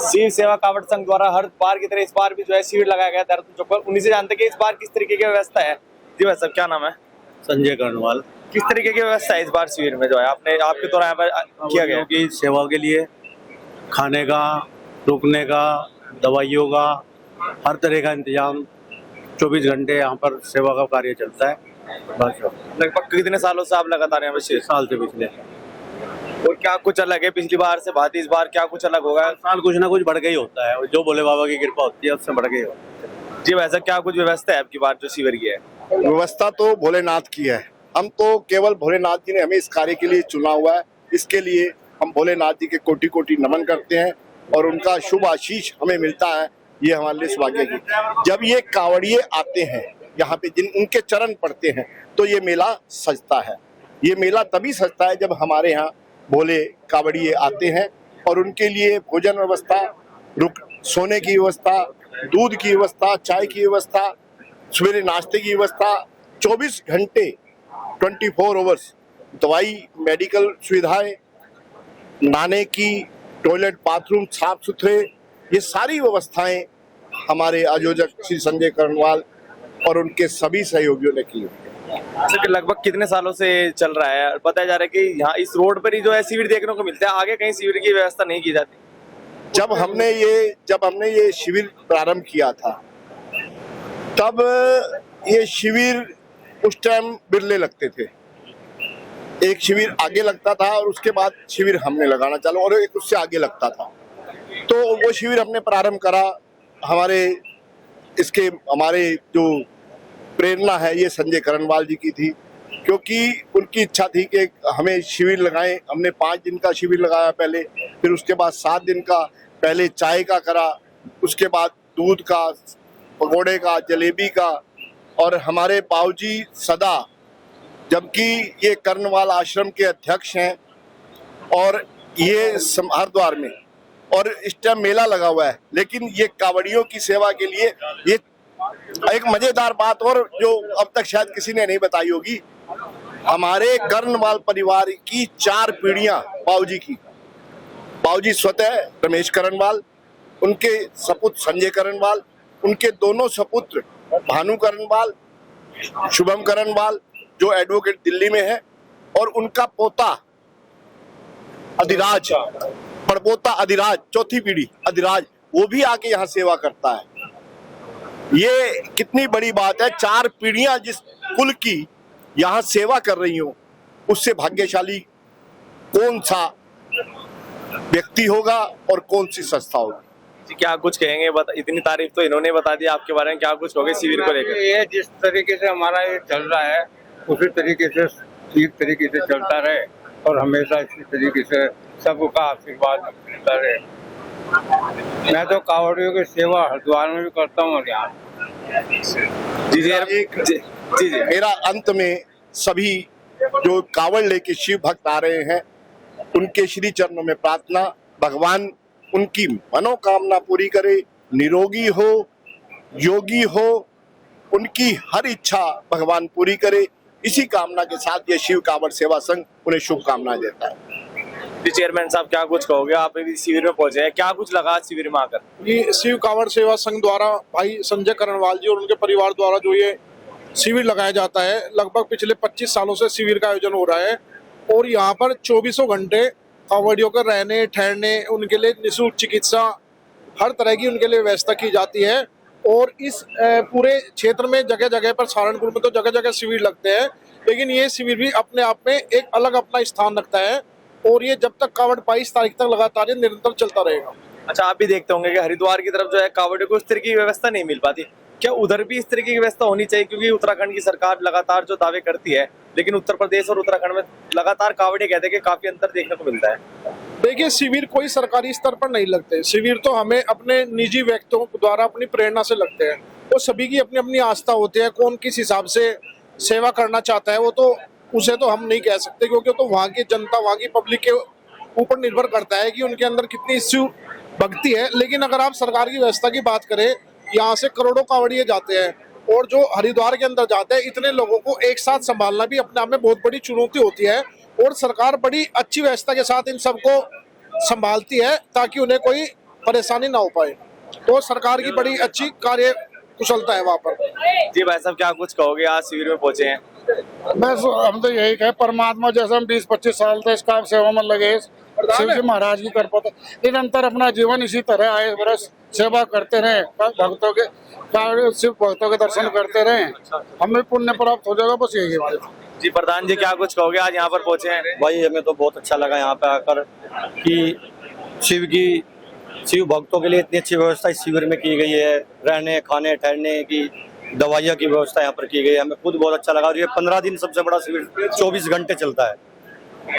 शिव सेवा कावड़ संघ द्वारा हर बार की तरह इस बार भी जो है शिविर लगाया गया देहरादून चौक पर। उन्हीं से जानते हैं कि इस बार किस तरीके की व्यवस्था है। जी भाई साहब, क्या नाम है? संजय कर्णवाल। किस तरीके की व्यवस्था है इस बार शिविर में जो है आपने आपके द्वारा यहाँ पर किया गया? की सेवा के लिए खाने का, रुकने का, दवाइयों का, हर तरह का इंतजाम 24 घंटे यहाँ पर सेवा का कार्य चलता है। बस लगभग कितने सालों से आप लगातार यहाँ पर शिविर? साल से पिछले और क्या कुछ अलग है पिछली बार से भांति इस बार क्या कुछ अलग होगा? साल कुछ ना कुछ बढ़ के ही होता है, जो भोले बाबा की कृपा होती है उससे बढ़ के ही होता है। जी वैसा क्या कुछ व्यवस्था है आपकी बार जो शिविर की है? व्यवस्था तो भोलेनाथ की है। हम तो केवल भोलेनाथ जी ने हमें इस कार्य के लिए चुना हुआ है। इसके लिए हम भोलेनाथ जी के कोटि कोटि नमन करते हैं और उनका शुभ आशीष हमें मिलता है। ये हमारे लिए सौभाग्य की। जब ये कावड़िए आते हैं यहाँ पे, जिन उनके चरण पड़ते हैं, तो ये मेला सजता है। ये मेला तभी सजता है जब हमारे यहाँ भोले कावड़िए आते हैं और उनके लिए भोजन व्यवस्था, सोने की व्यवस्था, दूध की व्यवस्था, चाय की व्यवस्था, सवेरे नाश्ते की व्यवस्था, 24 घंटे 24 आवर्स दवाई, मेडिकल सुविधाएं, नहाने की, टॉयलेट बाथरूम साफ सुथरे, ये सारी व्यवस्थाएं हमारे आयोजक श्री संजय कर्णवाल और उनके सभी सहयोगियों ने की। सर लगभग कितने सालों से चल रहा है? बताया जा रहा है कि यहाँ इस रोड पर ही जो है शिविर देखने को मिलता है, आगे कहीं शिविर की व्यवस्था नहीं की जाती। जब हमने ये शिविर प्रारंभ किया था, तब ये शिविर उस टाइम बिरले लगते थे। एक शिविर आगे लगता था और उसके बाद शिविर हमने लगाना चालू, और एक उससे आगे लगता था। तो वो शिविर हमने प्रारंभ करा। हमारे जो प्रेरणा है ये संजय कर्णवाल जी की थी, क्योंकि उनकी इच्छा थी कि हमें शिविर लगाएं। हमने 5 दिन का शिविर लगाया पहले, फिर उसके बाद 7 दिन का। पहले चाय का करा, उसके बाद दूध का, पकौड़े का, जलेबी का। और हमारे बाबूजी सदा, जबकि ये कर्णवाल आश्रम के अध्यक्ष हैं और ये हरिद्वार में, और इस टाइम मेला लगा हुआ है, लेकिन ये कावड़ियों की सेवा के लिए ये एक मजेदार बात और जो अब तक शायद किसी ने नहीं बताई होगी, हमारे कर्णवाल परिवार की 4 पीढ़ियां बाबूजी स्वतः रमेश कर्णवाल, उनके सपुत्र संजय कर्णवाल, उनके दोनों सपुत्र भानु कर्णवाल, शुभम कर्णवाल जो एडवोकेट दिल्ली में है, और उनका पोता अधिराज, पड़पोता अधिराज, चौथी पीढ़ी अधिराज, वो भी आके यहाँ सेवा करता है। ये कितनी बड़ी बात है, 4 पीढ़ियां जिस कुल की यहाँ सेवा कर रही हो, उससे भाग्यशाली कौन सा व्यक्ति होगा और कौन सी संस्था होगी। क्या कुछ कहेंगे? इतनी तारीफ तो इन्होंने बता दी आपके बारे में, क्या कुछ होगा शिविर को लेकर? ये जिस तरीके से हमारा ये चल रहा है उसी तरीके से ठीक तरीके से चलता रहे और हमेशा इसी तरीके से सबका आशीर्वाद मिलता रहे। मैं तो कावड़ियों की सेवा हरिद्वार में भी करता हूँ और यहाँ। जी। मेरा अंत में सभी जो कावड़ लेके शिव भक्त आ रहे हैं, उनके श्री चरणों में प्रार्थना, भगवान उनकी मनोकामना पूरी करे, निरोगी हो, योगी हो, उनकी हर इच्छा भगवान पूरी करे। इसी कामना के साथ ये शिव कावड़ सेवा संघ उन्हें शुभकामनाएं देता है। जी चेयरमैन साहब, क्या कुछ कहोगे? आप भी शिविर में पहुंचे हैं, क्या कुछ लगा शिविर में आकर? ये शिव कावड़ सेवा संघ द्वारा भाई संजय कर्णवाल जी और उनके परिवार द्वारा जो ये शिविर लगाया जाता है, लगभग पिछले 25 सालों से शिविर का आयोजन हो रहा है। और यहाँ पर 24 घंटे कावड़ियों के रहने ठहरने, उनके लिए निःशुल्क चिकित्सा, हर तरह की उनके लिए व्यवस्था की जाती है। और इस पूरे क्षेत्र में जगह जगह पर, सहारनपुर में तो जगह जगह शिविर लगते हैं, लेकिन ये शिविर भी अपने आप में एक अलग अपना स्थान रखता है। और ये जब तक कावड़ 22 तारीख तक लगातार निरंतर चलता रहेगा। अच्छा, आप भी देखते होंगे कि हरिद्वार की तरफ जो है कावड़ियों को उस तरह की व्यवस्था नहीं मिल पाती, क्या उधर भी इस तरीके की व्यवस्था होनी चाहिए? क्योंकि उत्तराखंड की सरकार लगातार जो दावे करती है, लेकिन उत्तर प्रदेश और उत्तराखंड में लगातार कावड़िए कहते हैं कि काफी अंतर देखने को मिलता है। देखिए, शिविर कोई सरकारी स्तर पर नहीं लगते। शिविर तो हमें अपने निजी व्यक्तियों द्वारा अपनी प्रेरणा से लगते हैं। वो सभी की अपनी अपनी आस्था होती है, कौन किस हिसाब से सेवा करना चाहता है वो तो उसे तो हम नहीं कह सकते, क्योंकि तो वहाँ की जनता, वहाँ की पब्लिक के ऊपर निर्भर करता है कि उनके अंदर कितनी शिव भक्ति है। लेकिन अगर आप सरकार की व्यवस्था की बात करें, यहाँ से करोड़ों कावड़िए जाते हैं, और जो हरिद्वार के अंदर जाते हैं, इतने लोगों को एक साथ संभालना भी अपने आप में बहुत बड़ी चुनौती होती है। और सरकार बड़ी अच्छी व्यवस्था के साथ इन सबको संभालती है ताकि उन्हें कोई परेशानी ना हो पाए। तो सरकार की बड़ी अच्छी कार्य कुशलता है वहाँ पर। जी भाई साहब, क्या कुछ कहोगे, आज शिविर में पहुंचे हैं? बस हम तो यही कहे, परमात्मा जैसे हम 20-25 साल से इसका सेवा में लगे, शिव जी महाराज की कृपा से निरंतर अपना जीवन इसी तरह आए वर्ष सेवा करते रहे, भक्तों के शिव भक्तों के दर्शन करते रहे, हमें पुण्य प्राप्त हो जाएगा। बस यही है हमारे। जी प्रधान जी, क्या कुछ कहोगे, आज यहाँ पर पहुंचे हैं? भाई हमें तो बहुत अच्छा लगा यहाँ पे आकर कि शिव भक्तों के लिए इतनी अच्छी व्यवस्था इस शिविर में की गई है। रहने खाने ठहरने की, दवाइयों की व्यवस्था यहाँ पर की गई है। हमें खुद बहुत अच्छा लगा। और ये 15 दिन सबसे बड़ा शिविर 24 घंटे चलता है।